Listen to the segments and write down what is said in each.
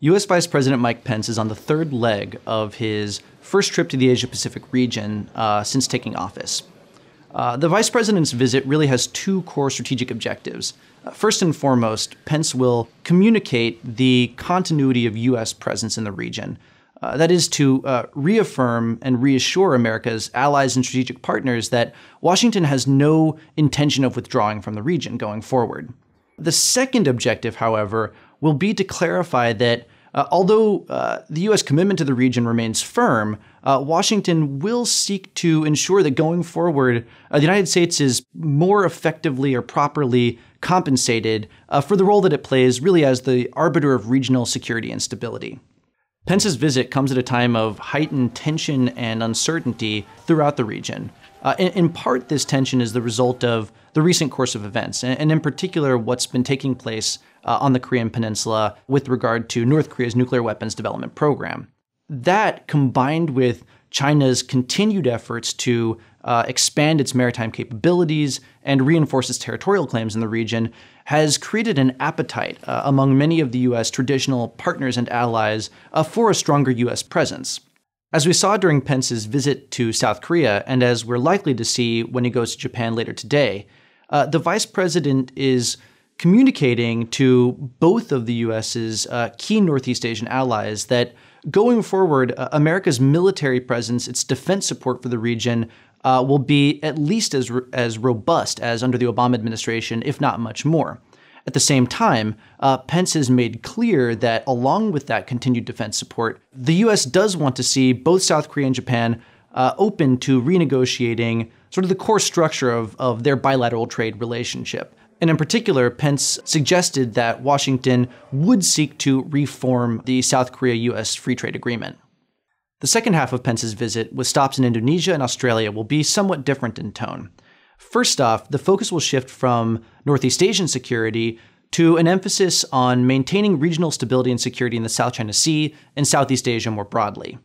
U.S. Vice President Mike Pence is on the third leg of his first trip to the Asia-Pacific region since taking office. The vice president's visit really has two core strategic objectives. First and foremost, Pence will communicate the continuity of U.S. presence in the region. That is to reaffirm and reassure America's allies and strategic partners that Washington has no intention of withdrawing from the region going forward. The second objective, however, will be to clarify that although the U.S. commitment to the region remains firm, Washington will seek to ensure that going forward, the United States is more effectively or properly compensated for the role that it plays really as the arbiter of regional security and stability. Pence's visit comes at a time of heightened tension and uncertainty throughout the region. In part, this tension is the result of the recent course of events, and in particular, what's been taking place on the Korean Peninsula with regard to North Korea's nuclear weapons development program. That, combined with China's continued efforts to expand its maritime capabilities and reinforce its territorial claims in the region, has created an appetite among many of the U.S. traditional partners and allies for a stronger U.S. presence. As we saw during Pence's visit to South Korea, and as we're likely to see when he goes to Japan later today, the vice president is communicating to both of the U.S.'s key Northeast Asian allies that going forward, America's military presence, its defense support for the region, will be at least as robust as under the Obama administration, if not much more. At the same time, Pence has made clear that along with that continued defense support, the U.S. does want to see both South Korea and Japan open to renegotiating sort of the core structure of their bilateral trade relationship. And in particular, Pence suggested that Washington would seek to reform the South Korea-U.S. free trade agreement. The second half of Pence's visit, with stops in Indonesia and Australia, will be somewhat different in tone. First off, the focus will shift from Northeast Asian security to an emphasis on maintaining regional stability and security in the South China Sea and Southeast Asia more broadly.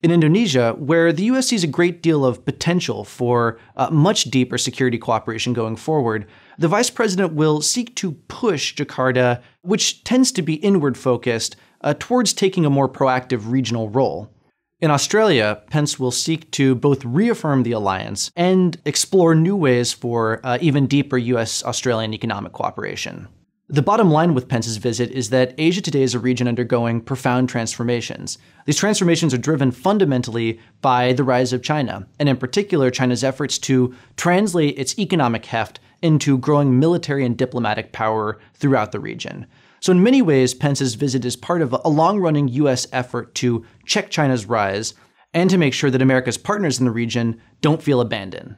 In Indonesia, where the U.S. sees a great deal of potential for much deeper security cooperation going forward, the vice president will seek to push Jakarta, which tends to be inward-focused, towards taking a more proactive regional role. In Australia, Pence will seek to both reaffirm the alliance and explore new ways for even deeper U.S.-Australian economic cooperation. The bottom line with Pence's visit is that Asia today is a region undergoing profound transformations. These transformations are driven fundamentally by the rise of China, and in particular, China's efforts to translate its economic heft into growing military and diplomatic power throughout the region. So in many ways, Pence's visit is part of a long-running U.S. effort to check China's rise and to make sure that America's partners in the region don't feel abandoned.